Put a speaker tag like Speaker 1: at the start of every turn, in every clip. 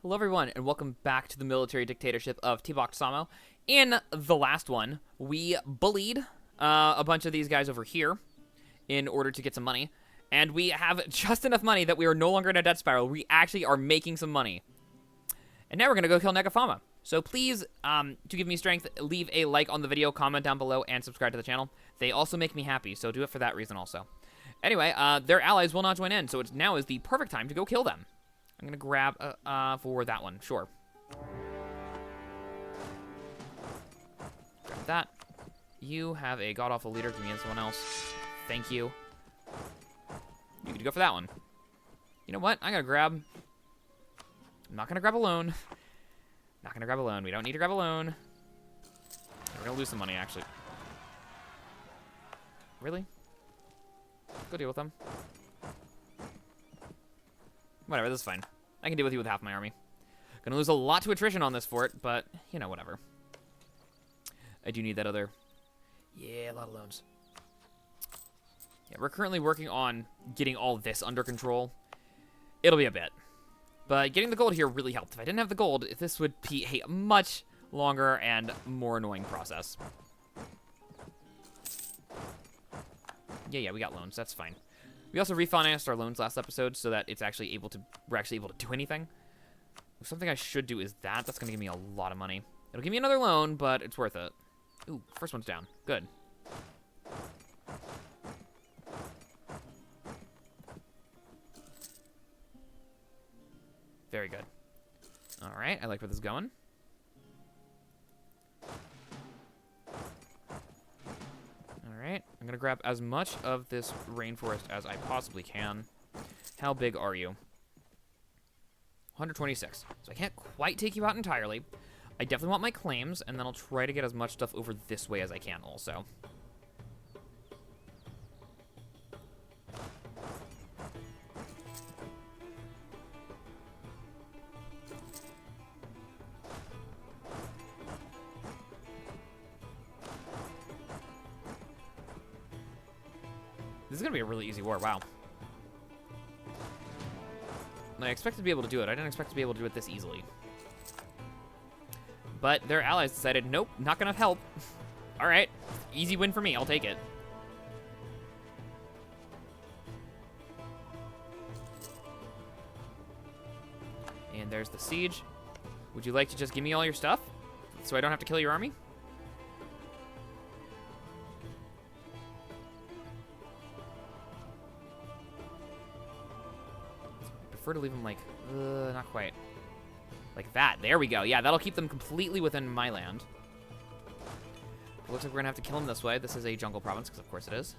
Speaker 1: Hello everyone, and welcome back to the military dictatorship of Tiboktsamo. In the last one, we bullied a bunch of these guys over here in order to get some money, and we have just enough money that we are no longer in a debt spiral. We actually are making some money. And now we're going to go kill Negafama. So please, to give me strength, leave a like on the video, comment down below, and subscribe to the channel. They also make me happy, so do it for that reason also. Anyway, their allies will not join in, so now is the perfect time to go kill them. I'm going to grab for that one, sure. Grab that. You have a god-awful leader. Give me someone else. Thank you. You get to go for that one. You know what? I'm going to grab... I'm not going to grab alone. Not going to grab alone. We don't need to grab alone. We're going to lose some money, actually. Really? Go deal with them. Whatever, this is fine. I can deal with you with half my army. Gonna lose a lot to attrition on this fort, but, you know, whatever. I do need that other... Yeah, a lot of loans. Yeah, we're currently working on getting all this under control. It'll be a bit. But getting the gold here really helped. If I didn't have the gold, this would be a much longer and more annoying process. Yeah, we got loans. That's fine. We also refinanced our loans last episode so that we're actually able to do anything. Something I should do is that. That's going to give me a lot of money. It'll give me another loan, but it's worth it. Ooh, first one's down. Good. Very good. All right, I like where this is going. Alright, I'm going to grab as much of this rainforest as I possibly can. How big are you? 126. So I can't quite take you out entirely. I definitely want my claims, and then I'll try to get as much stuff over this way as I can also. This is going to be a really easy war, wow. I expected to be able to do it. I didn't expect to be able to do it this easily. But their allies decided, nope, not going to help. Alright, easy win for me, I'll take it. And there's the siege. Would you like to just give me all your stuff so I don't have to kill your army? Prefer to leave them like, not quite. Like that. There we go. Yeah, that'll keep them completely within my land. It looks like we're gonna have to kill them this way. This is a jungle province, because of course it is.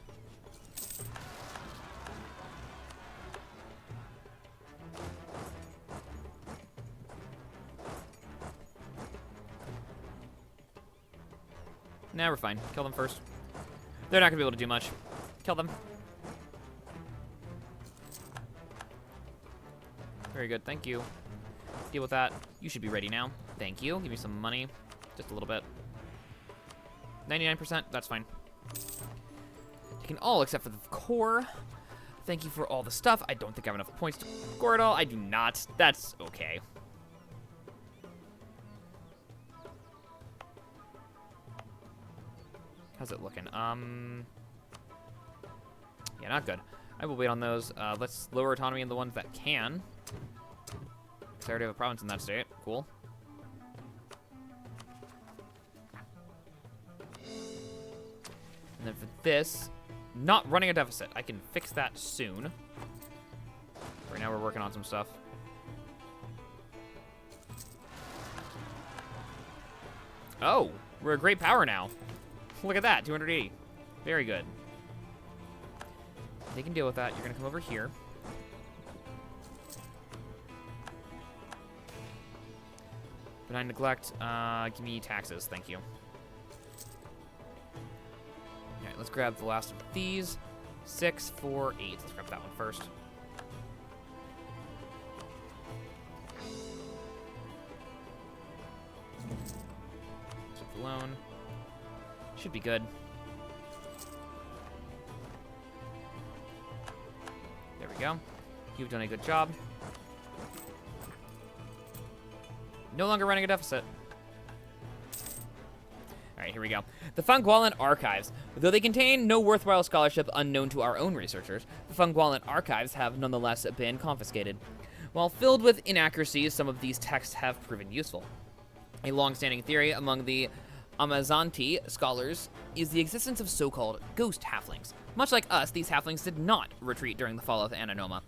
Speaker 1: Nah, we're fine. Kill them first. They're not gonna be able to do much. Kill them. Very good, thank you. Deal with that. You should be ready now. Thank you. Give me some money. Just a little bit. 99%, that's fine. Taking all except for the core. Thank you for all the stuff. I don't think I have enough points to score it all. I do not. That's okay. How's it looking? Yeah, not good. I will wait on those. Let's lower autonomy in the ones that can. Because I already have a province in that state. Cool. And then for this, not running a deficit. I can fix that soon. Right now we're working on some stuff. Oh, we're a great power now. Look at that, 280. Very good. They can deal with that. You're going to come over here. Benign neglect. Give me taxes. Thank you. Alright, let's grab the last of these. 6, 4, 8. Let's grab that one first. Keep the loan. Should be good. There we go. You've done a good job. No longer running a deficit. All right, here we go. The Fahvanosy archives. Though they contain no worthwhile scholarship unknown to our own researchers, the Fahvanosy archives have nonetheless been confiscated. While filled with inaccuracies, some of these texts have proven useful. A long-standing theory among the Amazonti scholars is the existence of so-called ghost halflings. Much like us, these halflings did not retreat during the fall of Ananoma.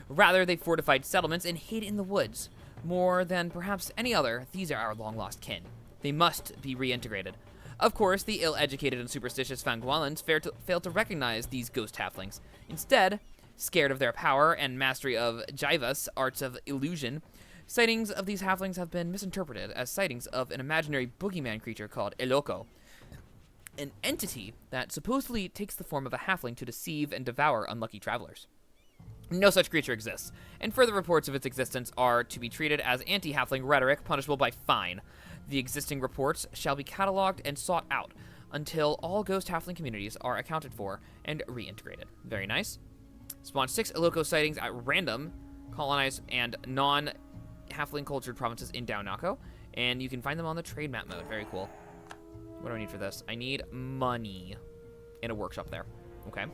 Speaker 1: Rather, they fortified settlements and hid in the woods. More than perhaps any other, these are our long-lost kin. They must be reintegrated. Of course, the ill-educated and superstitious Fahvanosy failed to recognize these ghost halflings. Instead, scared of their power and mastery of Jivas, arts of illusion, sightings of these halflings have been misinterpreted as sightings of an imaginary boogeyman creature called Eloko, an entity that supposedly takes the form of a halfling to deceive and devour unlucky travelers. No such creature exists, and further reports of its existence are to be treated as anti-halfling rhetoric punishable by fine. The existing reports shall be cataloged and sought out until all ghost halfling communities are accounted for and reintegrated. Very nice. Spawn 6 Eloko sightings at random, colonized and non-halfling cultured provinces in Dao Nako, and you can find them on the trade map mode. Very cool. What do I need for this? I need money in a workshop there. Okay.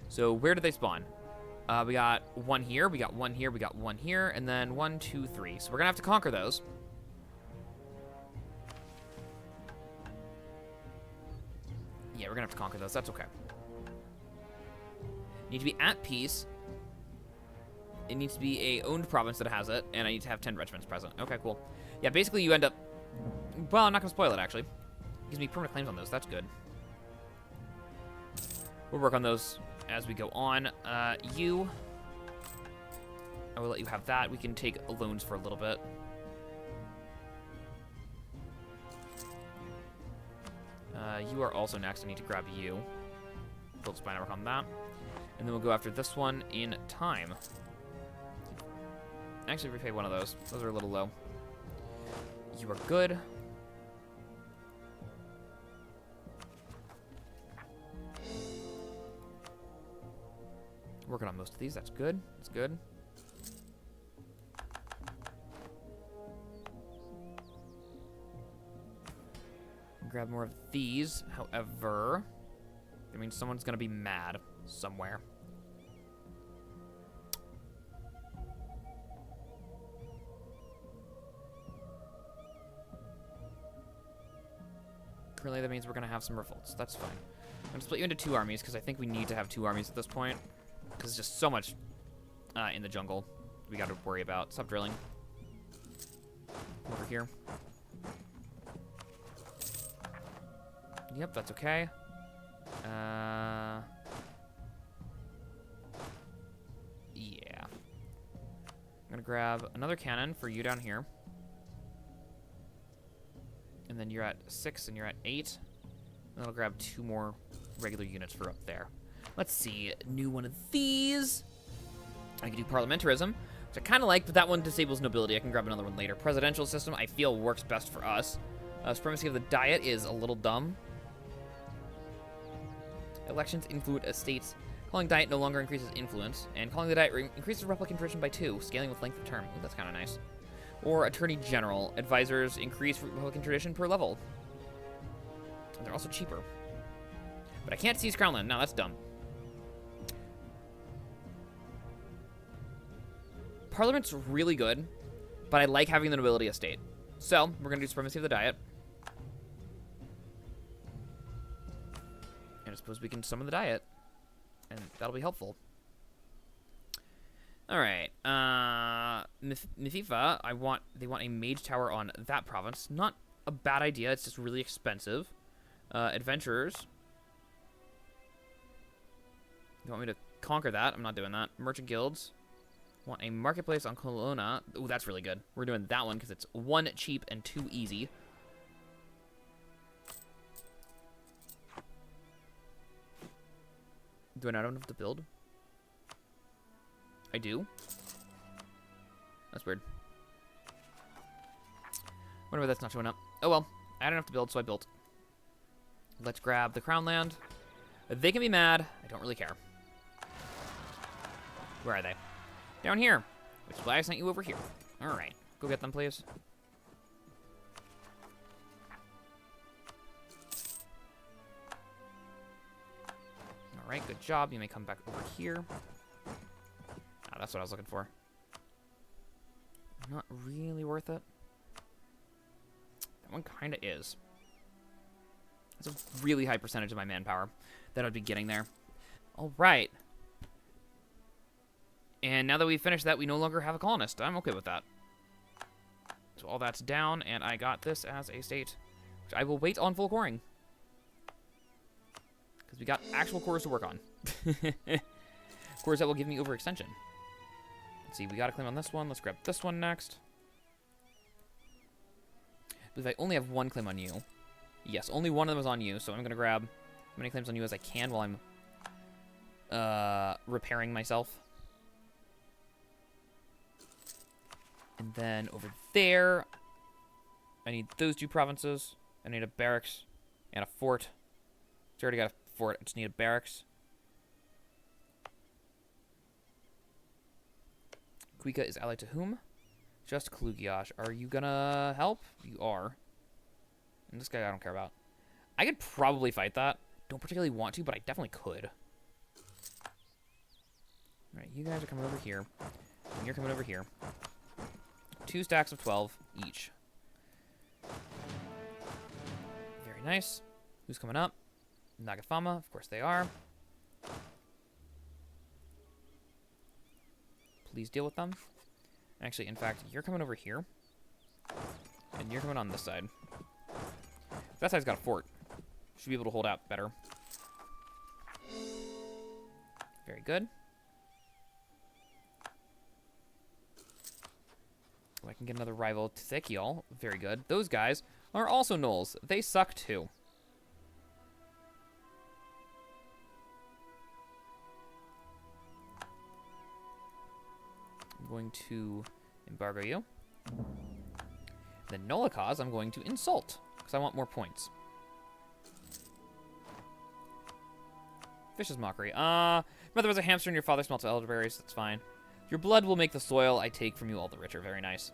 Speaker 1: So where did they spawn? We got one here, we got one here, we got one here, and then 1, 2, 3. So we're gonna have to conquer those. Yeah, we're gonna have to conquer those. That's okay. Need to be at peace. It needs to be a owned province that has it, and I need to have 10 regiments present. Okay, cool. Yeah, basically you end up... Well, I'm not gonna spoil it, actually. It gives me permanent claims on those. That's good. We'll work on those as we go on. I will let you have that. We can take loans for a little bit. You are also next. I need to grab you. Build spine work on that. And then we'll go after this one in time. Actually, repay one of those. Those are a little low. You are good. Working on most of these. That's good. That's good. Grab more of these. However, I mean, someone's gonna be mad somewhere. Currently, that means we're gonna have some revolts. That's fine. I'm gonna split you into 2 armies because I think we need to have 2 armies at this point. Because there's just so much in the jungle we got to worry about. Stop drilling. Over here. Yep, that's okay. Yeah. I'm gonna grab another cannon for you down here. And then you're at 6 and you're at 8. And I'll grab 2 more regular units for up there. Let's see, new one of these. I can do parliamentarism, which I kind of like, but that one disables nobility. I can grab another one later. Presidential system, I feel works best for us. Supremacy of the diet is a little dumb. Elections influence estates. Calling diet no longer increases influence, and calling the diet increases replicant tradition by 2, scaling with length of term. Ooh, that's kind of nice. Or attorney general. Advisors increase replicant tradition per level. And they're also cheaper. But I can't seize crown land. No, that's dumb. Parliament's really good, but I like having the nobility estate. So, we're going to do supremacy of the diet. And I suppose we can summon the diet. And that'll be helpful. Alright. Mififa, they want a mage tower on that province. Not a bad idea, it's just really expensive. Adventurers. You want me to conquer that? I'm not doing that. Merchant guilds. Want a marketplace on Colonna. Ooh, that's really good. We're doing that one because it's 1 cheap and 2 easy. Do I not have enough to build? I do. That's weird. Wonder why that's not showing up. Oh well, I had enough to build, so I built. Let's grab the crown land. They can be mad. I don't really care. Where are they? Down here, which is why I sent you over here. All right, go get them, please. All right, good job. You may come back over here. Ah, that's what I was looking for. Not really worth it. That one kind of is. It's a really high percentage of my manpower that I'd be getting there. All right. And now that we've finished that, we no longer have a colonist. I'm okay with that. So all that's down, and I got this as a state, which I will wait on full coring. Because we got actual cores to work on. Cores that will give me overextension. Let's see, we got a claim on this one. Let's grab this one next. I believe I only have one claim on you. Yes, only one of them is on you, so I'm going to grab as many claims on you as I can while I'm repairing myself. And then over there, I need those 2 provinces. I need a barracks and a fort. So I already got a fort. I just need a barracks. Kuika is allied to whom? Just Kalugiosh. Are you gonna help? You are. And this guy I don't care about. I could probably fight that. Don't particularly want to, but I definitely could. Alright, you guys are coming over here. And you're coming over here. 2 stacks of 12 each. Very nice. Who's coming up? Nagafama, of course they are. Please deal with them. Actually, in fact, you're coming over here. And you're coming on this side. That side's got a fort. Should be able to hold out better. Very good. I can get another rival, Tsekiol. Very good. Those guys are also gnolls. They suck too. I'm going to embargo you. Then Nolakaz, I'm going to insult, because I want more points. Vicious mockery. Your mother was a hamster and your father smelt elderberries. That's fine. Your blood will make the soil I take from you all the richer. Very nice.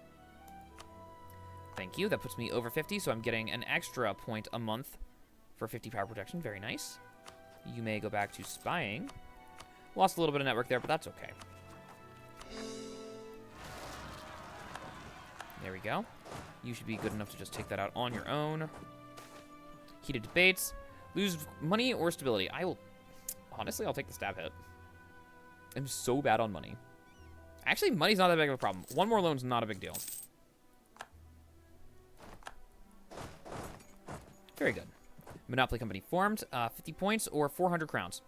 Speaker 1: Thank you. That puts me over 50, so I'm getting an extra point a month for 50 power protection. Very nice. You may go back to spying. Lost a little bit of network there, but that's okay. There we go. You should be good enough to just take that out on your own. Heated debates. Lose money or stability. I will... Honestly, I'll take the stab hit. I'm so bad on money. Actually, money's not that big of a problem. One more loan's not a big deal. Very good. Monopoly company formed. 50 points or 400 crowns.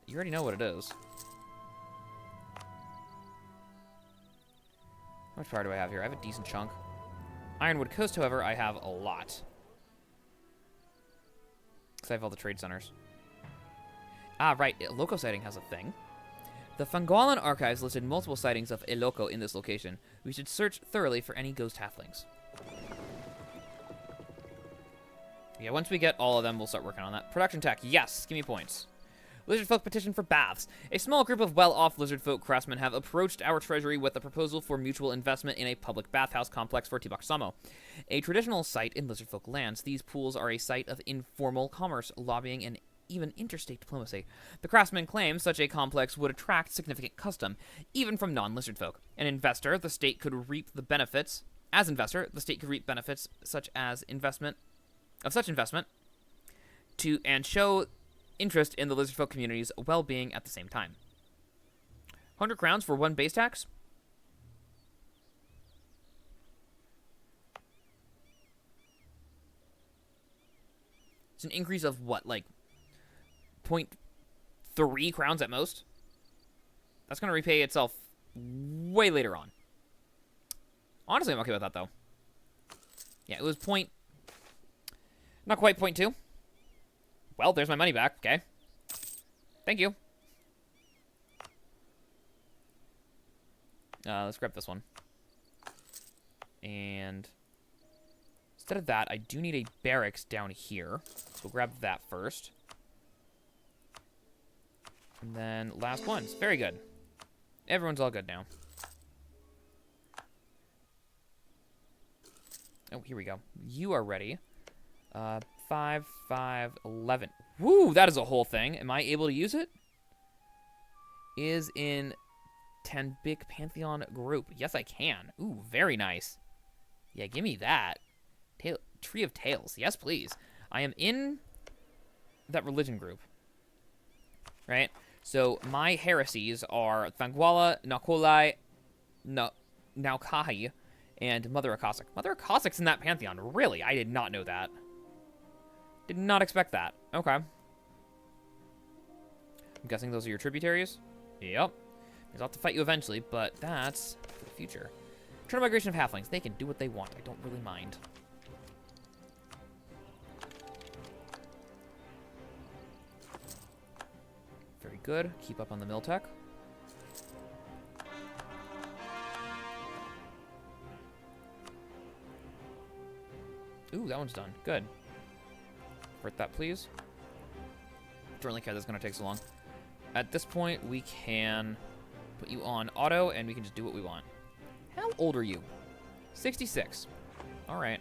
Speaker 1: You already know what it is. How much power do I have here? I have a decent chunk. Ironwood Coast, however, I have a lot. Because I have all the trade centers. Ah, right. Eloko sighting has a thing. The Fangwalan archives listed multiple sightings of Eloko in this location. We should search thoroughly for any ghost halflings. Yeah, once we get all of them, we'll start working on that. Production tech. Yes, give me points. Lizard folk petition for baths. A small group of well-off lizard folk craftsmen have approached our treasury with a proposal for mutual investment in a public bathhouse complex for Tiboktsamo. A traditional site in lizard folk lands, these pools are a site of informal commerce, lobbying, and even interstate diplomacy. The craftsmen claim such a complex would attract significant custom, even from non-lizard folk. An investor, the state could reap the benefits. As investor, the state could reap benefits such as investment to and show interest in the lizard folk community's well-being at the same time. 100 crowns for 1 base tax? It's an increase of what, like 0.3 crowns at most? That's going to repay itself way later on. Honestly, I'm okay with that, though. Yeah, it was not quite 0.2. Well, there's my money back. Okay. Thank you. Let's grab this one. And instead of that, I do need a barracks down here. So we'll grab that first. And then last ones. Very good. Everyone's all good now. Oh, here we go. You are ready. 5, 5, 11. Woo, that is a whole thing. Am I able to use it? Is in 10 big Pantheon group. Yes, I can. Ooh, very nice. Yeah, give me that. Tree of Tales. Yes, please. I am in that religion group. Right? So my heresies are Thangwala, Nakolai, Naukahi, and Mother Akasik. Mother Akasik's in that pantheon. Really? I did not know that. Did not expect that. Okay. I'm guessing those are your tributaries? Yep. I'll have to fight you eventually, but that's for the future. Eternal Migration of Halflings. They can do what they want. I don't really mind. Very good. Keep up on the mill tech. Ooh, that one's done. Good. Convert that, please. Don't really care that's going to take so long. At this point, we can put you on auto, and we can just do what we want. How old are you? 66. All right.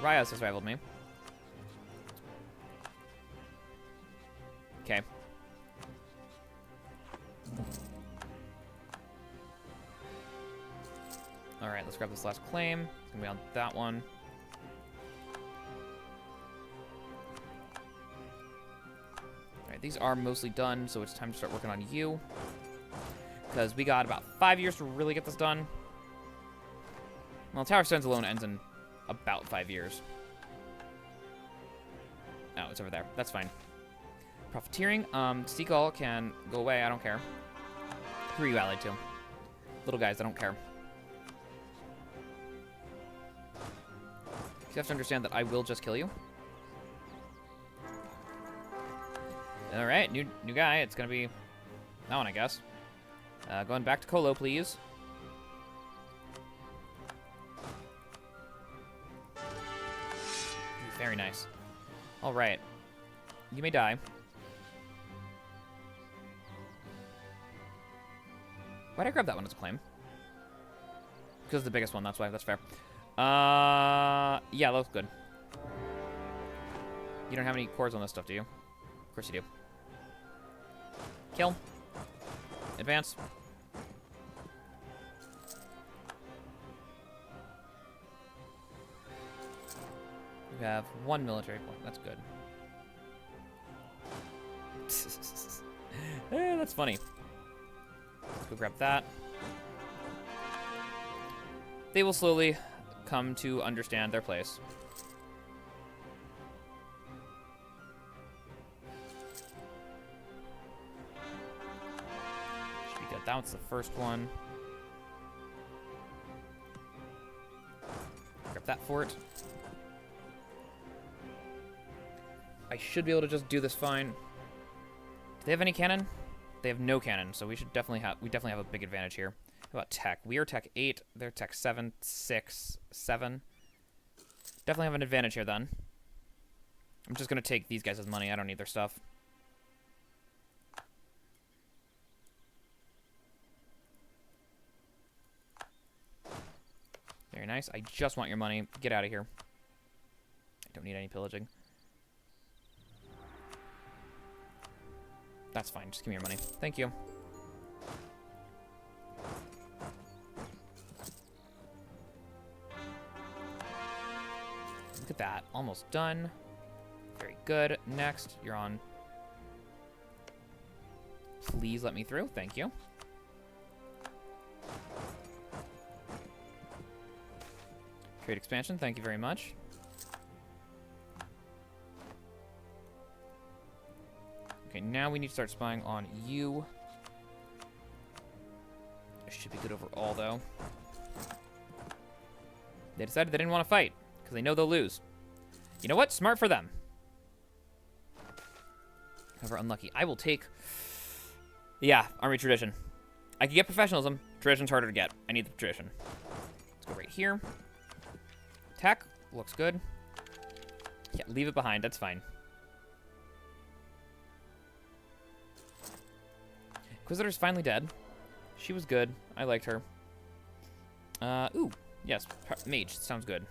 Speaker 1: Ryas has rivaled me. Okay. All right, let's grab this last claim. It's gonna be on that one. All right, these are mostly done, so it's time to start working on you. Because we got about 5 years to really get this done. Well, Tower Stones alone ends in about 5 years. Oh, it's over there. That's fine. Profiteering. Seagull can go away. I don't care. Who are you allied to? Little guys, I don't care. You have to understand that I will just kill you. All right, new guy. It's gonna be that one, I guess. Going back to Colo, please. Very nice. All right, you may die. Why'd I grab that one as a claim? Because it's the biggest one. That's why. That's fair. Yeah, that looks good. You don't have any cores on this stuff, do you? Of course you do. Kill. Advance. We have 1 military point. That's good. That's funny. Let's go grab that. They will slowly come to understand their place. Should be good. That one's the first one. Grab that fort. I should be able to just do this fine. Do they have any cannon? They have no cannon, so we definitely have a big advantage here. How about tech? We are tech 8, they're tech 7, 6, 7. Definitely have an advantage here then. I'm just gonna take these guys' money. I don't need their stuff. Very nice. I just want your money. Get out of here. I don't need any pillaging. That's fine. Just give me your money. Thank you. Look at that. Almost done. Very good. Next, you're on. Please let me through. Thank you. Trade expansion. Thank you very much. Okay, now we need to start spying on you. Should be good overall, though. They decided they didn't want to fight, because they know they'll lose. You know what? Smart for them. However, unlucky. I will take... Yeah, army tradition. I can get professionalism. Tradition's harder to get. I need the tradition. Let's go right here. Tech. Looks good. Yeah, leave it behind. That's fine. Inquisitor's finally dead. She was good. I liked her. Ooh. Yes. Mage. Sounds good.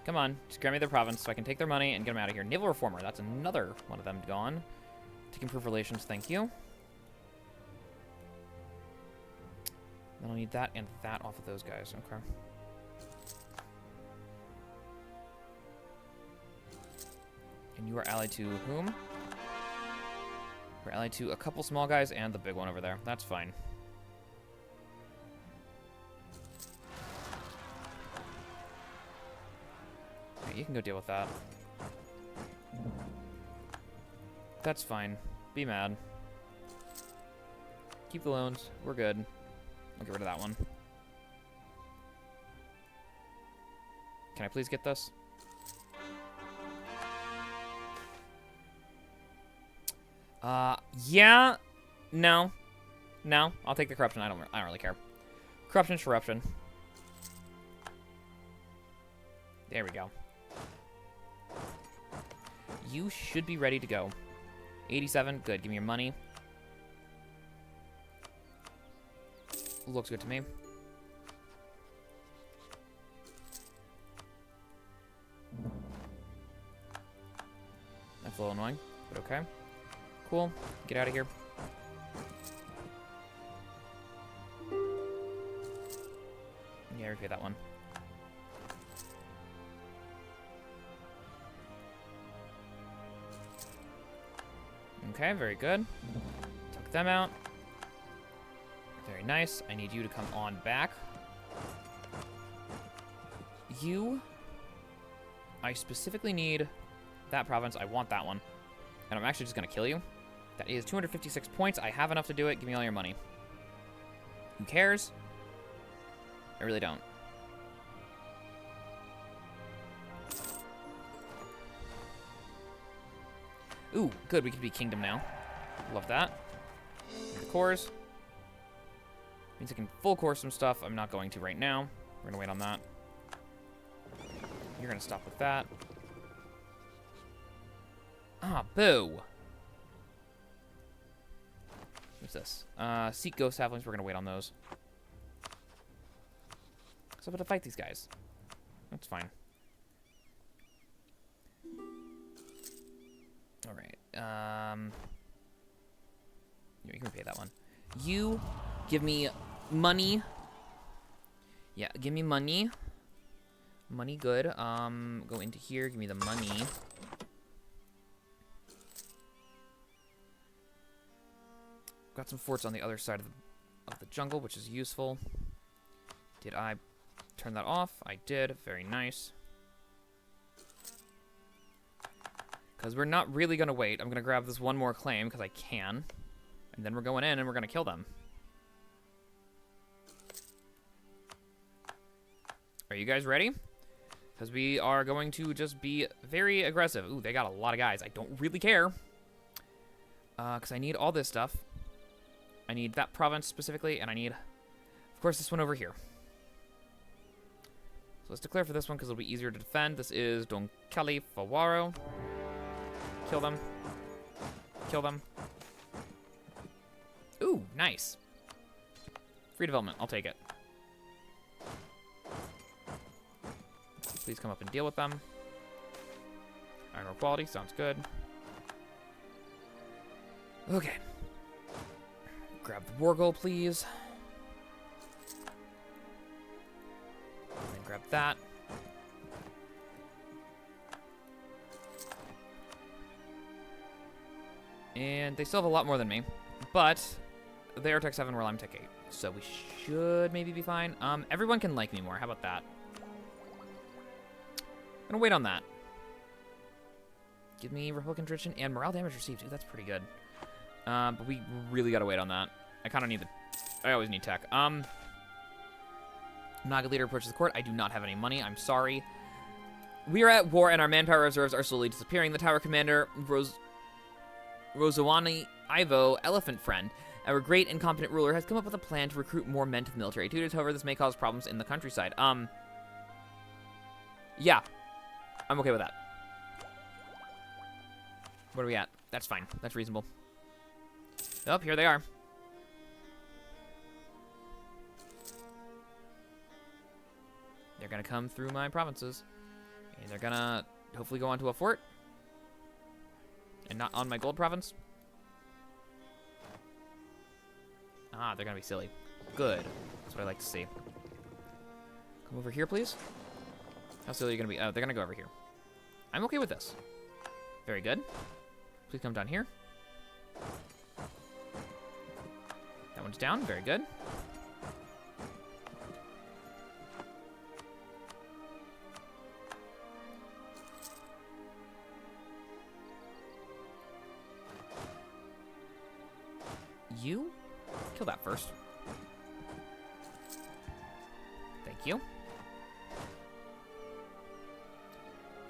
Speaker 1: Come on, just grant me their province so I can take their money and get them out of here. Naval reformer, that's another one of them gone. To improve relations, thank you. Then I'll need that and that off of those guys, okay. And you are allied to whom? We're allied to a couple small guys and the big one over there. That's fine. Okay, you can go deal with that. That's fine. Be mad. Keep the loans. We're good. I'll get rid of that one. Can I please get this? Yeah. No. No. I'll take the corruption. I don't really care. Corruption, corruption. There we go. You should be ready to go. 87. Good. Give me your money. Looks good to me. That's a little annoying, but okay. Cool. Get out of here. Yeah, repay that one. Okay, very good. Took them out. Very nice. I need you to come on back. You... I specifically need that province. I want that one. And I'm actually just going to kill you. That is 256 points. I have enough to do it. Give me all your money. Who cares? I really don't. Ooh, good. We can be kingdom now. Love that. The cores. Means I can full core some stuff. I'm not going to right now. We're going to wait on that. You're going to stop with that. Ah, boo. What's this? Seek ghost halflings. We're going to wait on those. So I'm about to fight these guys. That's fine. All right. Yeah, you can pay that one. You give me money. Yeah, give me money. Money, good. Go into here. Give me the money. Got some forts on the other side of the jungle, which is useful. Did I turn that off? I did. Very nice. Because we're not really going to wait. I'm going to grab this one more claim because I can. And then we're going in and we're going to kill them. Are you guys ready? Because we are going to just be very aggressive. Ooh, they got a lot of guys. I don't really care. Because I need all this stuff. I need that province specifically, and I need, of course, this one over here. So let's declare for this one because it'll be easier to defend. This is Don Kali Fawaro. Kill them. Kill them. Ooh, nice. Free development. I'll take it. Please come up and deal with them. Iron ore quality. Sounds good. Okay. Grab the war goal, please. And then grab that. And they still have a lot more than me, but they are Tech 7 while I'm Tech 8, so we should maybe be fine. Everyone can like me more. How about that? I'm gonna wait on that. Give me Republican tradition and morale damage received. Ooh, that's pretty good. But we really gotta wait on that. I kind of need I always need tech. Naga leader approaches the court. I do not have any money. I'm sorry. We are at war and our manpower reserves are slowly disappearing. The tower commander, Rosawani Ivo, elephant friend, our great and competent ruler, has come up with a plan to recruit more men to the military. However, this may cause problems in the countryside. Yeah. I'm okay with that. What are we at? That's fine. That's reasonable. Oh, here they are. They're gonna come through my provinces. Okay, they're gonna hopefully go onto a fort. And not on my gold province. Ah, they're gonna be silly. Good. That's what I like to see. Come over here, please. How silly are you gonna be? Oh, they're gonna go over here. I'm okay with this. Very good. Please come down here. That one's down. Very good. You kill that first. Thank you.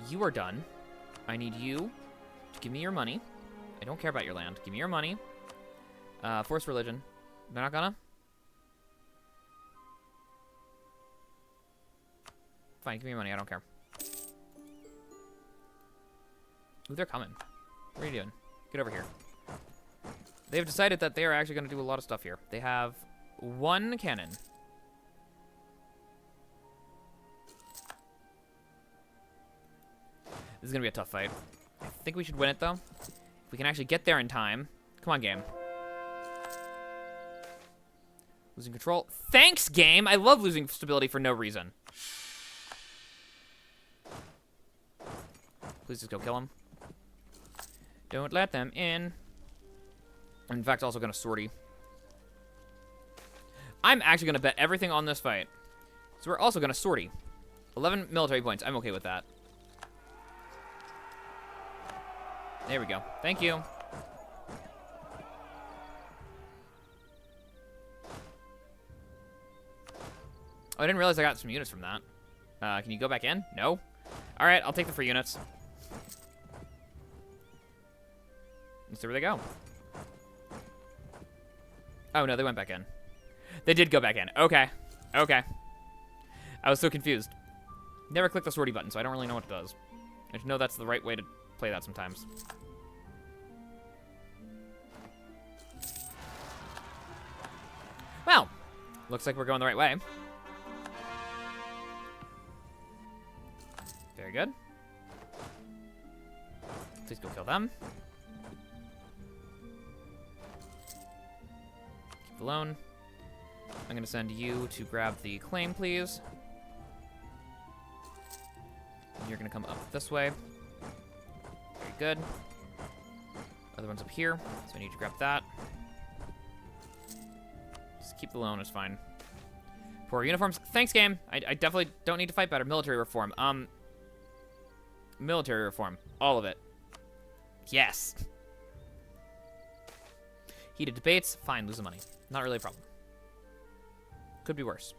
Speaker 1: You are done. I need you to give me your money. I don't care about your land. Give me your money. Force religion. They're not gonna? Fine, give me your money. I don't care. Ooh, they're coming. What are you doing? Get over here. They've decided that they are actually going to do a lot of stuff here. They have one cannon. This is going to be a tough fight. I think we should win it, though. If we can actually get there in time. Come on, game. Losing control. Thanks, game! I love losing stability for no reason. Please just go kill him. Don't let them in. I'm, in fact, also going to sortie. I'm actually going to bet everything on this fight. So we're also going to sortie. 11 military points. I'm okay with that. There we go. Thank you. Oh, I didn't realize I got some units from that. Can you go back in? No? All right, I'll take the free units. Let's see where they go. Oh, no, they went back in. They did go back in. Okay. Okay. I was so confused. Never click the sortie button, so I don't really know what it does. I just know that's the right way to play that sometimes. Well, looks like we're going the right way. Very good. Please go kill them. Keep alone. I'm going to send you to grab the claim, please. And you're going to come up this way. Very good. Other one's up here, so I need to grab that. Just keep the loan, it's fine. Poor uniforms. Thanks, game. I definitely don't need to fight better. Military reform. Military reform. All of it. Yes. Heated debates. Fine, lose the money. Not really a problem. Could be worse.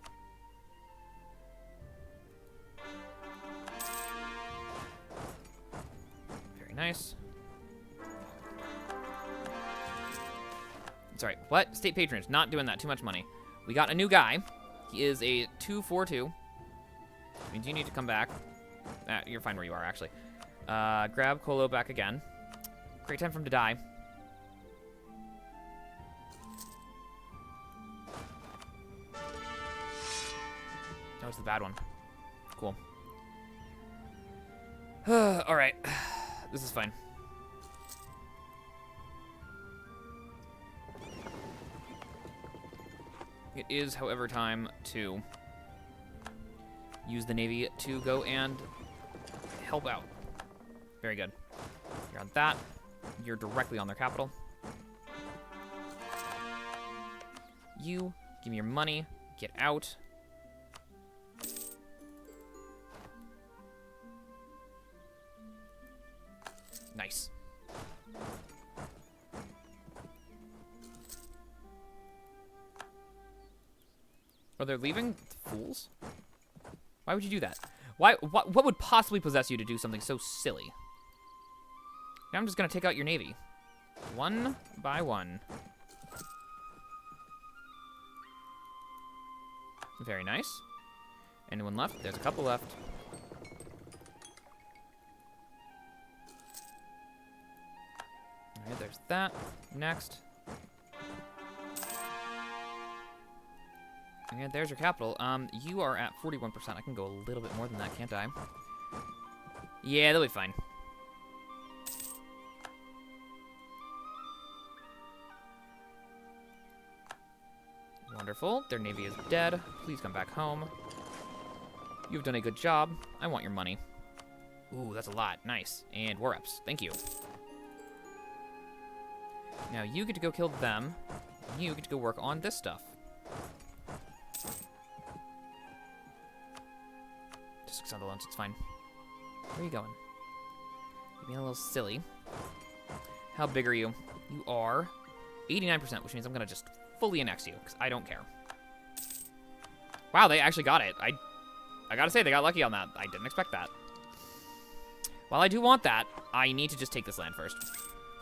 Speaker 1: Very nice. Sorry, what? State patronage. Not doing that. Too much money. We got a new guy. He is a 242. Means you need to come back. You're fine where you are, actually. Grab Colo back again. Great time for him to die. That was the bad one. Cool. Alright. This is fine. It is, however, time to use the Navy to go and help out. Very good. You're on that. You're directly on their capital. You, give me your money. Get out. Nice. Oh, they're leaving? Fools. Why would you do that? What would possibly possess you to do something so silly? Now I'm just going to take out your navy. One by one. Very nice. Anyone left? There's a couple left. Alright, there's that. Next. And there's your capital. You are at 41%. I can go a little bit more than that, can't I? Yeah, they'll be fine. Wonderful. Their navy is dead. Please come back home. You've done a good job. I want your money. Ooh, that's a lot. Nice. And war reps. Thank you. Now you get to go kill them. You get to go work on this stuff. Just extend the loans, it's fine. Where are you going? You're being a little silly. How big are you? You are 89%, which means I'm gonna just fully annex you, because I don't care. Wow, they actually got it. I gotta say, they got lucky on that. I didn't expect that. While I do want that, I need to just take this land first.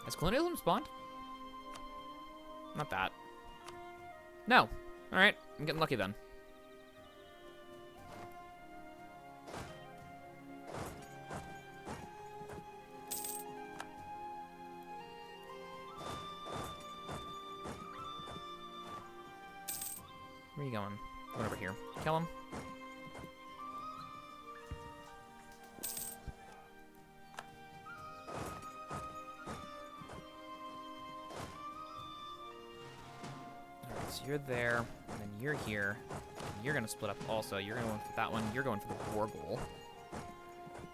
Speaker 1: Has colonialism spawned? Not that. No. Alright, I'm getting lucky then. Where are you going? Going over here. Kill him. Alright, so you're there, and then you're here. And you're gonna split up also. You're gonna go for that one. You're going for the war goal.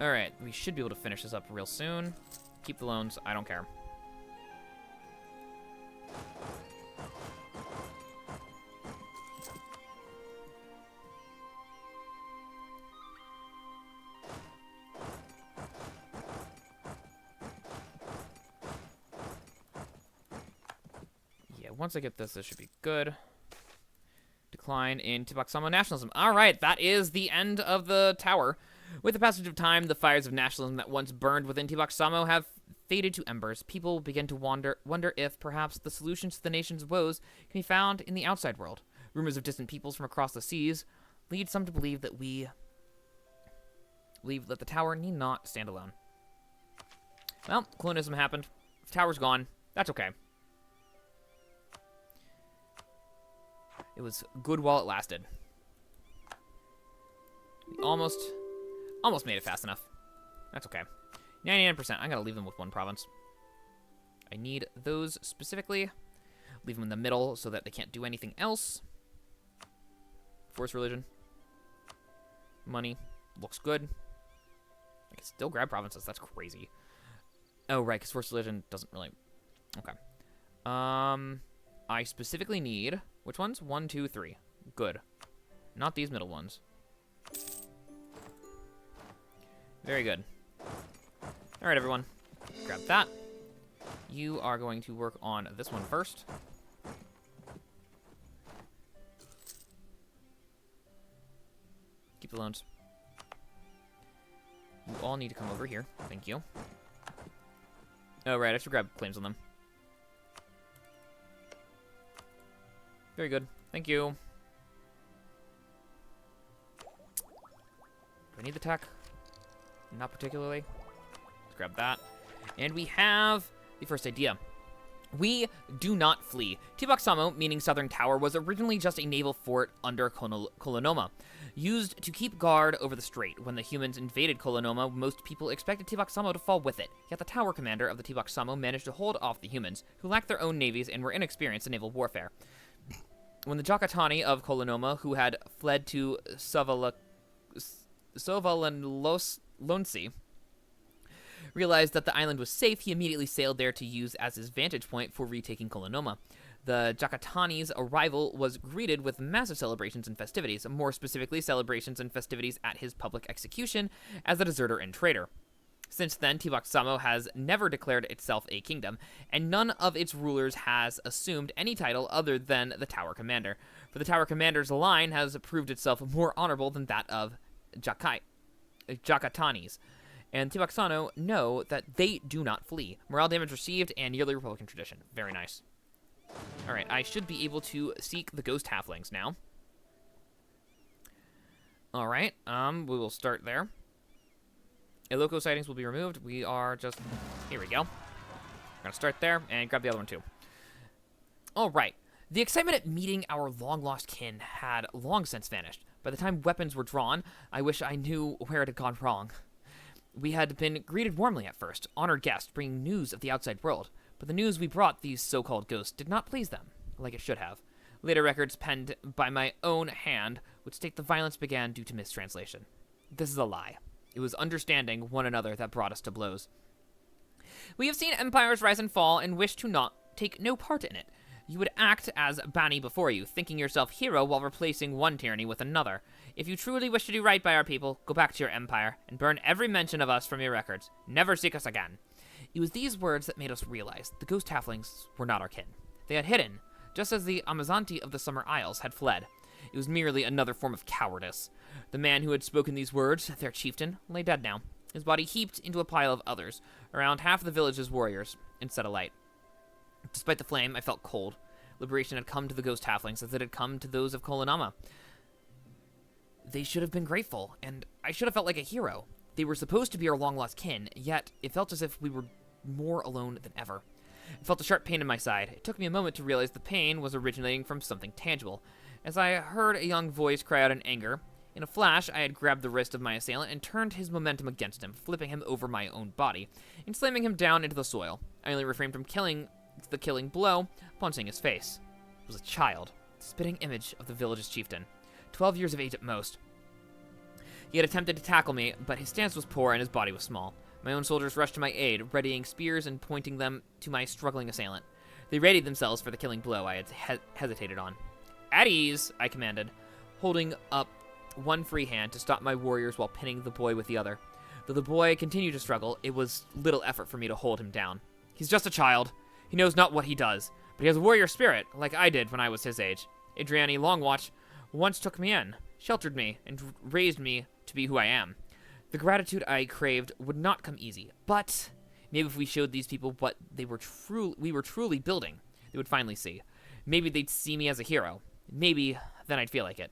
Speaker 1: Alright, we should be able to finish this up real soon. Keep the loans. I don't care. Once I get this, this should be good. Decline in Tiboktsamo nationalism. All right, that is the end of the tower. With the passage of time, the fires of nationalism that once burned within Tiboktsamo have faded to embers. People begin to wonder if perhaps the solutions to the nation's woes can be found in the outside world. Rumors of distant peoples from across the seas lead some to believe that the tower need not stand alone. Well, colonialism happened. The tower's gone. That's okay. It was good while it lasted. We almost made it fast enough. That's okay. 99%. I'm gonna leave them with one province. I need those specifically. Leave them in the middle so that they can't do anything else. Force religion. Money. Looks good. I can still grab provinces. That's crazy. Oh, right, because force religion doesn't really... Okay. I specifically need... Which ones? 1, 2, 3. Good. Not these middle ones. Very good. All right, everyone. Grab that. You are going to work on this one first. Keep the loans. You all need to come over here. Thank you. Oh, right. I should grab claims on them. Very good. Thank you. Do I need the tech? Not particularly. Let's grab that. And we have the first idea. We do not flee. Tiboktsamo, meaning Southern Tower, was originally just a naval fort under Ananoma, used to keep guard over the strait. When the humans invaded Ananoma, most people expected Tiboktsamo to fall with it. Yet the tower commander of the Tiboktsamo managed to hold off the humans, who lacked their own navies and were inexperienced in naval warfare. When the Jakatani of Ananoma, who had fled to Fahvanosy, realized that the island was safe, he immediately sailed there to use as his vantage point for retaking Ananoma. The Jakatani's arrival was greeted with massive celebrations and festivities, more specifically celebrations and festivities at his public execution as a deserter and traitor. Since then, Tiboktsamo has never declared itself a kingdom, and none of its rulers has assumed any title other than the Tower Commander. For the Tower Commander's line has proved itself more honorable than that of Jakatani's. And Tiboktsamo know that they do not flee. Morale damage received and yearly Republican tradition. Very nice. Alright, I should be able to seek the Ghost Halflings now. Alright, we will start there. Eloko sightings will be removed. We are just... Here we go. We're going to start there and grab the other one too. Alright. The excitement at meeting our long-lost kin had long since vanished. By the time weapons were drawn, I wish I knew where it had gone wrong. We had been greeted warmly at first, honored guests bringing news of the outside world, but the news we brought these so-called ghosts did not please them, like it should have. Later records penned by my own hand would state the violence began due to mistranslation. This is a lie. It was understanding one another that brought us to blows. We have seen empires rise and fall and wish to not take no part in it. You would act as Bani before you, thinking yourself hero while replacing one tyranny with another. If you truly wish to do right by our people, go back to your empire and burn every mention of us from your records. Never seek us again. It was these words that made us realize the ghost halflings were not our kin. They had hidden, just as the Amazanti of the Summer Isles had fled. It was merely another form of cowardice. The man who had spoken these words, their chieftain, lay dead now, his body heaped into a pile of others, around half the village's warriors, and set alight. Despite the flame, I felt cold. Liberation had come to the ghost halflings as it had come to those of Ananoma. They should have been grateful, and I should have felt like a hero. They were supposed to be our long-lost kin, yet it felt as if we were more alone than ever. I felt a sharp pain in my side. It took me a moment to realize the pain was originating from something tangible. As I heard a young voice cry out in anger, in a flash, I had grabbed the wrist of my assailant and turned his momentum against him, flipping him over my own body, and slamming him down into the soil. I only refrained from the killing blow upon seeing his face. It was a child, the spitting image of the village's chieftain, 12 years of age at most. He had attempted to tackle me, but his stance was poor and his body was small. My own soldiers rushed to my aid, readying spears and pointing them to my struggling assailant. They readied themselves for the killing blow I had hesitated on. At ease, I commanded, holding up one free hand to stop my warriors while pinning the boy with the other. Though the boy continued to struggle, it was little effort for me to hold him down. He's just a child. He knows not what he does, but he has a warrior spirit, like I did when I was his age. Adriani Longwatch once took me in, sheltered me, and raised me to be who I am. The gratitude I craved would not come easy, but maybe if we showed these people what we were truly building, they would finally see. Maybe they'd see me as a hero. Maybe then I'd feel like it.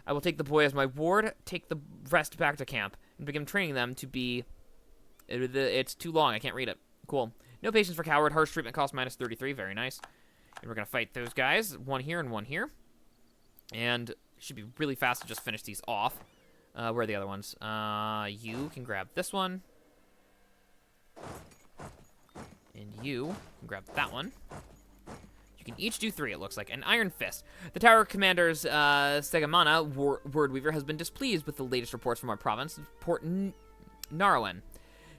Speaker 1: I will take the boy as my ward, take the rest back to camp, and begin training them to be... It's too long, I can't read it. Cool. No patience for coward, harsh treatment cost minus 33, very nice. And we're going to fight those guys, one here and one here. And it should be really fast to just finish these off. Where are the other ones? You can grab this one. And you can grab that one. You can each do 3, it looks like. An Iron Fist. The Tower Commander's Segamana, Wordweaver, has been displeased with the latest reports from our province, Port Narawen.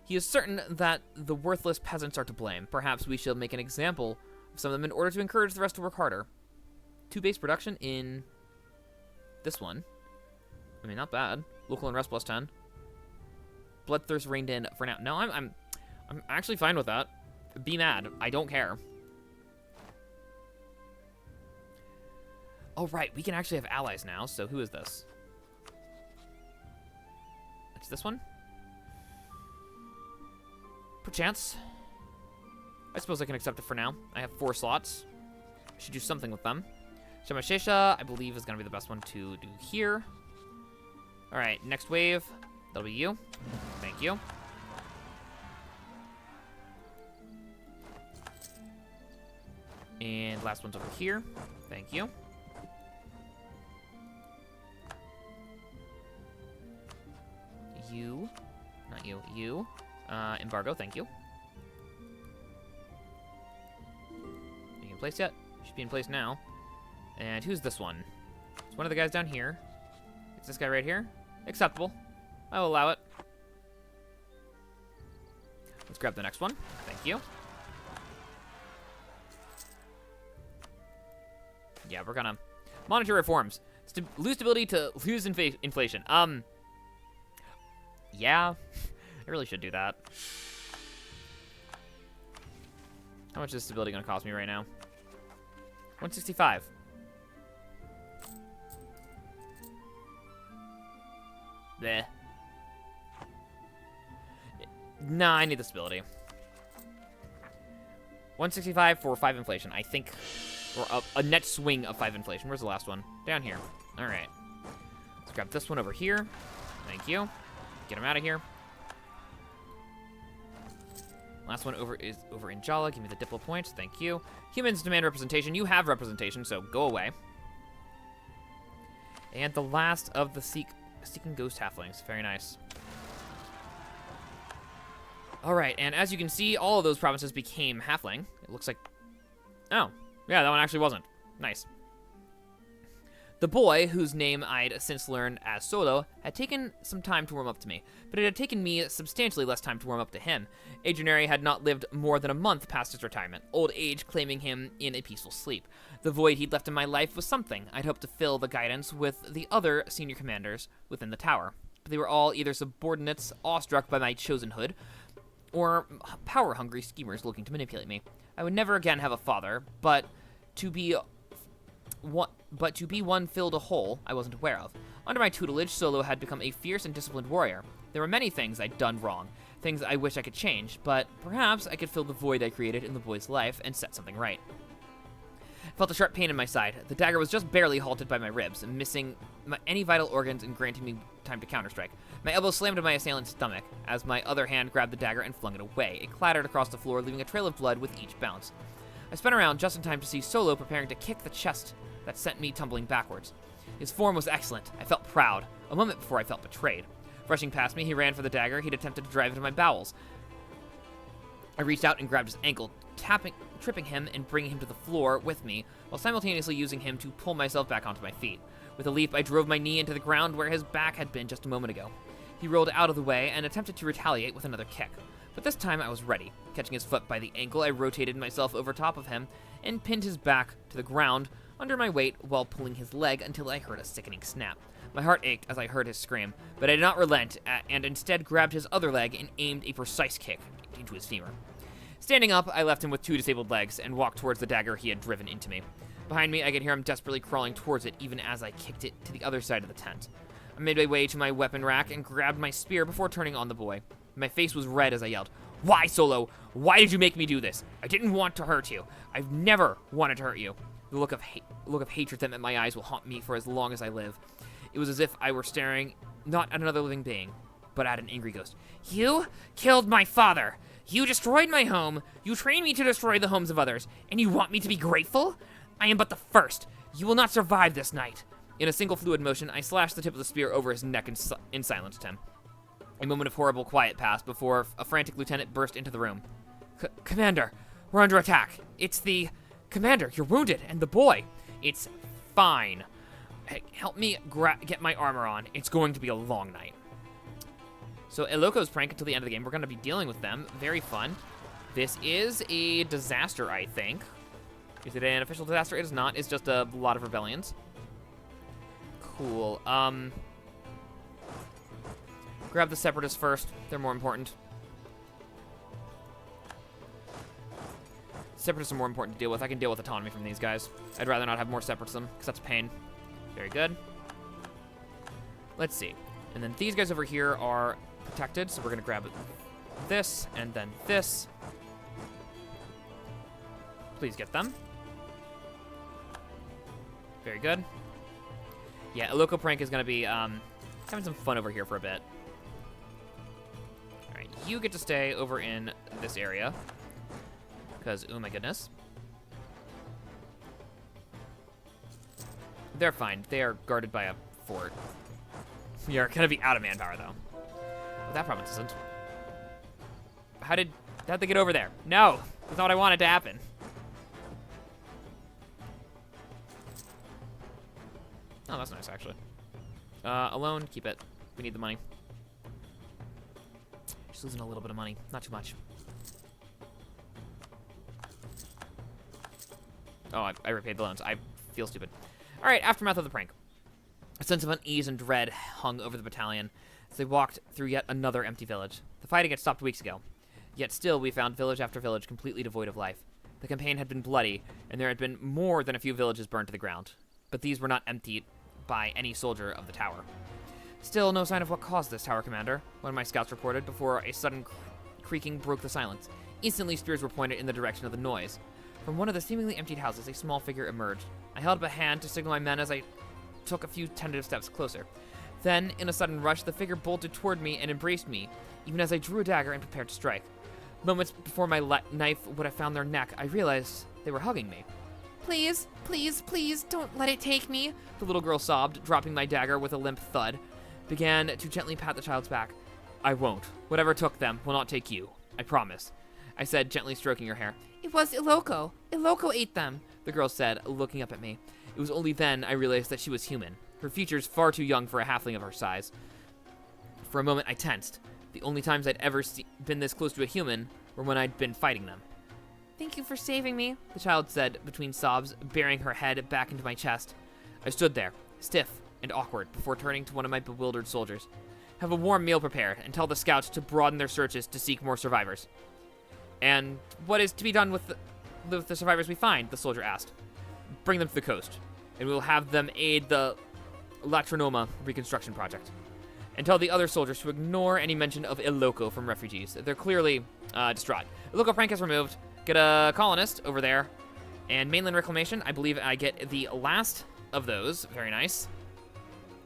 Speaker 1: He is certain that the worthless peasants are to blame. Perhaps we shall make an example of some of them in order to encourage the rest to work harder. 2 base production in this one. I mean, not bad. Local and rest plus 10. Bloodthirst reined in for now. No, I'm actually fine with that. Be mad. I don't care. Oh, right. We can actually have allies now. So who is this? It's this one? Perchance. I suppose I can accept it for now. I have 4 slots. I should do something with them. Shamashesha, I believe, is going to be the best one to do here. Alright, next wave. That'll be you. Thank you. And last one's over here. Thank you. You. Not you. You. Embargo, thank you. Are you in place yet? Should be in place now. And who's this one? It's one of the guys down here. It's this guy right here. Acceptable. I will allow it. Let's grab the next one. Thank you. Yeah, we're gonna... Monetary reforms. Lose stability to lose inflation. Yeah. I really should do that. How much is stability gonna cost me right now? 165. Bleh. Nah, I need the stability. 165 for 5 inflation, I think. Or a net swing of 5 inflation. Where's the last one? Down here. Alright. Let's grab this one over here. Thank you. Get him out of here. Last one is over in Jala. Give me the Diplo points. Thank you. Humans demand representation. You have representation, so go away. And the last of the Seeking Ghost Halflings. Very nice. All right, and as you can see, all of those provinces became halfling. It looks like... Oh, yeah, that one actually wasn't. Nice. The boy, whose name I'd since learned as Solo, had taken some time to warm up to me, but it had taken me substantially less time to warm up to him. Adrianary had not lived more than a month past his retirement, old age claiming him in a peaceful sleep. The void he'd left in my life was something I'd hoped to fill the guidance with the other senior commanders within the tower. But they were all either subordinates awestruck by my chosenhood, or power-hungry schemers looking to manipulate me. I would never again have a father, but to be one filled a hole I wasn't aware of. Under my tutelage, Solo had become a fierce and disciplined warrior. There were many things I'd done wrong, things I wish I could change, but perhaps I could fill the void I created in the boy's life and set something right. I felt a sharp pain in my side. The dagger was just barely halted by my ribs, missing any vital organs and granting me time to counterstrike. My elbow slammed to my assailant's stomach as my other hand grabbed the dagger and flung it away. It clattered across the floor, leaving a trail of blood with each bounce. I spun around just in time to see Solo preparing to kick the chest that sent me tumbling backwards. His form was excellent. I felt proud, a moment before I felt betrayed. Rushing past me, he ran for the dagger he'd attempted to drive into my bowels. I reached out and grabbed his ankle, tripping him and bringing him to the floor with me, while simultaneously using him to pull myself back onto my feet. With a leap, I drove my knee into the ground where his back had been just a moment ago. He rolled out of the way and attempted to retaliate with another kick. But this time I was ready. Catching his foot by the ankle, I rotated myself over top of him and pinned his back to the ground under my weight while pulling his leg until I heard a sickening snap. My heart ached as I heard his scream, but I did not relent and instead grabbed his other leg and aimed a precise kick into his femur. Standing up, I left him with 2 disabled legs and walked towards the dagger he had driven into me. Behind me, I could hear him desperately crawling towards it even as I kicked it to the other side of the tent. I made my way to my weapon rack and grabbed my spear before turning on the boy. My face was red as I yelled, "Why, Solo? Why did you make me do this? I didn't want to hurt you. I've never wanted to hurt you." The look of hatred that met my eyes will haunt me for as long as I live. It was as if I were staring not at another living being, but at an angry ghost. "You killed my father. You destroyed my home. You trained me to destroy the homes of others, and you want me to be grateful? I am but the first. You will not survive this night." In a single fluid motion, I slashed the tip of the spear over his neck and silenced him. A moment of horrible quiet passed before a frantic lieutenant burst into the room. "Commander, we're under attack. It's the... Commander, you're wounded, and the boy." "It's fine. Hey, help me get my armor on. It's going to be a long night." So Eloko's prank until the end of the game. We're going to be dealing with them. Very fun. This is a disaster, I think. Is it an official disaster? It is not. It's just a lot of rebellions. Cool. Grab the separatists first. They're more important. Separatists are more important to deal with. I can deal with autonomy from these guys. I'd rather not have more separatism, because that's a pain. Very good. Let's see. And then these guys over here are protected, so we're going to grab this, and then this. Please get them. Very good. Yeah, Eloko prank is going to be having some fun over here for a bit. All right, you get to stay over in this area. Because, oh my goodness. They're fine. They are guarded by a fort. We are going to be out of manpower, though. Well, that province isn't. How'd they get over there? No! That's not what I wanted to happen. Oh, that's nice, actually. Alone, keep it. We need the money. Just losing a little bit of money. Not too much. Oh, I repaid the loans. I feel stupid. All right, aftermath of the prank. A sense of unease and dread hung over the battalion as they walked through yet another empty village. The fighting had stopped weeks ago. Yet still, we found village after village completely devoid of life. The campaign had been bloody, and there had been more than a few villages burned to the ground. But these were not emptied by any soldier of the tower. Still, no sign of what caused this, Tower Commander, one of my scouts reported before a sudden creaking broke the silence. Instantly, spears were pointed in the direction of the noise. From one of the seemingly emptied houses, a small figure emerged. I held up a hand to signal my men as I took a few tentative steps closer. Then, in a sudden rush, the figure bolted toward me and embraced me, even as I drew a dagger and prepared to strike. Moments before my knife would have found their neck, I realized they were hugging me. "Please, please, please, don't let it take me," the little girl sobbed, dropping my dagger with a limp thud. Began to gently pat the child's back. "I won't. Whatever took them will not take you. I promise, I said, gently stroking her hair. It was Eloko. Eloko ate them, the girl said, looking up at me. It was only then I realized that she was human, her features far too young for a halfling of her size. For a moment, I tensed. The only times I'd ever been this close to a human were when I'd been fighting them. Thank you for saving me, the child said between sobs, burying her head back into my chest. I stood there, stiff and awkward, before turning to one of my bewildered soldiers. Have a warm meal prepared, and tell the scouts to broaden their searches to seek more survivors. And what is to be done with the survivors we find? The soldier asked. Bring them to the coast, and we'll have them aid the Ananoma reconstruction project. And tell the other soldiers to ignore any mention of Eloko from refugees. They're clearly distraught. Eloko prank is removed. Get a colonist over there. And mainland reclamation, I believe I get the last of those. Very nice.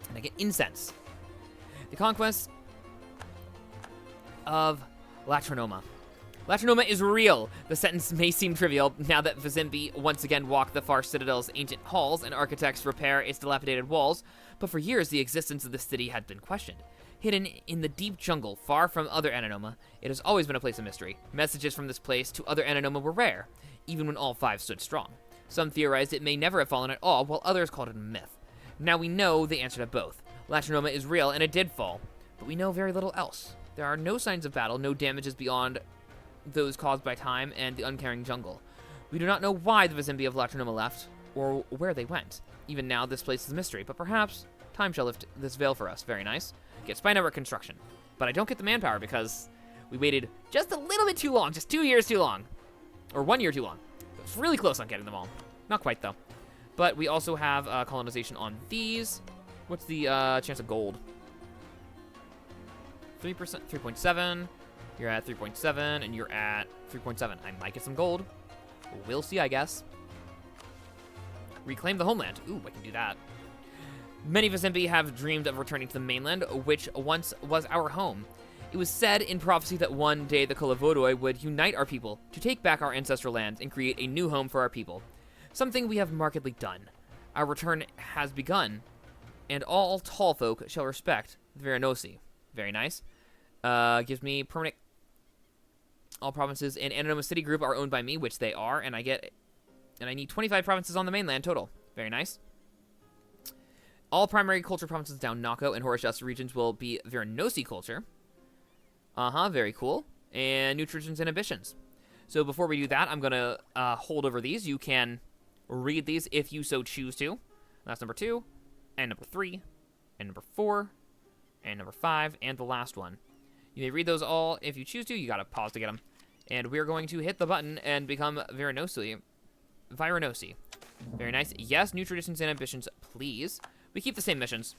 Speaker 1: And I get incense. The conquest of Ananoma. Ananoma is real. The sentence may seem trivial now that Vizimbi once again walked the far citadel's ancient halls and architects repair its dilapidated walls, but for years the existence of the city had been questioned. Hidden in the deep jungle, far from other Ananoma, it has always been a place of mystery. Messages from this place to other Ananoma were rare, even when all five stood strong. Some theorized it may never have fallen at all, while others called it a myth. Now we know the answer to both. Ananoma is real, and it did fall, but we know very little else. There are no signs of battle, no damages beyond those caused by time and the uncaring jungle. We do not know why the Vizimbi of Ananoma left, or where they went. Even now, this place is a mystery, but perhaps time shall lift this veil for us. Very nice. Get spy network construction. But I don't get the manpower because we waited just a little bit too long, just 2 years too long. Or 1 year too long. It's really close on getting them all. Not quite, though. But we also have colonization on these. What's the chance of gold? 3%, 3.7. You're at 3.7, and you're at 3.7. I might get some gold. We'll see, I guess. Reclaim the homeland. Ooh, I can do that. Many Vizimbi have dreamed of returning to the mainland, which once was our home. It was said in prophecy that one day the Kolavodoi would unite our people to take back our ancestral lands and create a new home for our people. Something we have markedly done. Our return has begun, and all tall folk shall respect the Fahvanosy. Very nice. Gives me permanent. All provinces in Ananoma City Group are owned by me, which they are, and I need 25 provinces on the mainland total. Very nice. All primary culture provinces down Nako and Horus regions will be Fahvanosy culture. Very cool. And new traditions and ambitions. So before we do that, I'm going to hold over these. You can read these if you so choose to. That's number 2, and number 3, and number 4, and number 5, and the last one. You may read those all if you choose to. You got to pause to get them. And we're going to hit the button and become Fahvanosy. Very nice. Yes, new traditions and ambitions, please. We keep the same missions,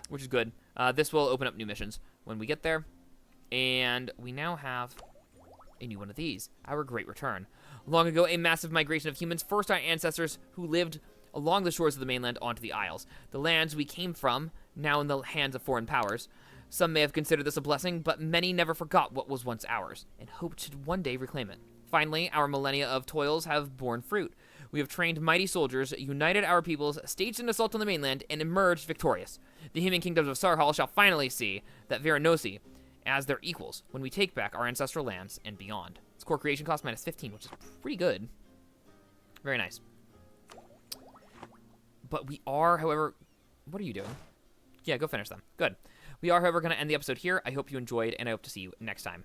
Speaker 1: which is good. This will open up new missions when we get there. And we now have a new one of these, our Great Return. Long ago, a massive migration of humans forced our ancestors who lived along the shores of the mainland onto the Isles. The lands we came from, now in the hands of foreign powers. Some may have considered this a blessing, but many never forgot what was once ours, and hoped to one day reclaim it. Finally, our millennia of toils have borne fruit. We have trained mighty soldiers, united our peoples, staged an assault on the mainland, and emerged victorious. The human kingdoms of Sarhal shall finally see that Fahvanosy as their equals when we take back our ancestral lands and beyond. Its core creation cost -15, which is pretty good. Very nice. But we are, however... What are you doing? Yeah, go finish them. Good. We are, however, going to end the episode here. I hope you enjoyed, and I hope to see you next time.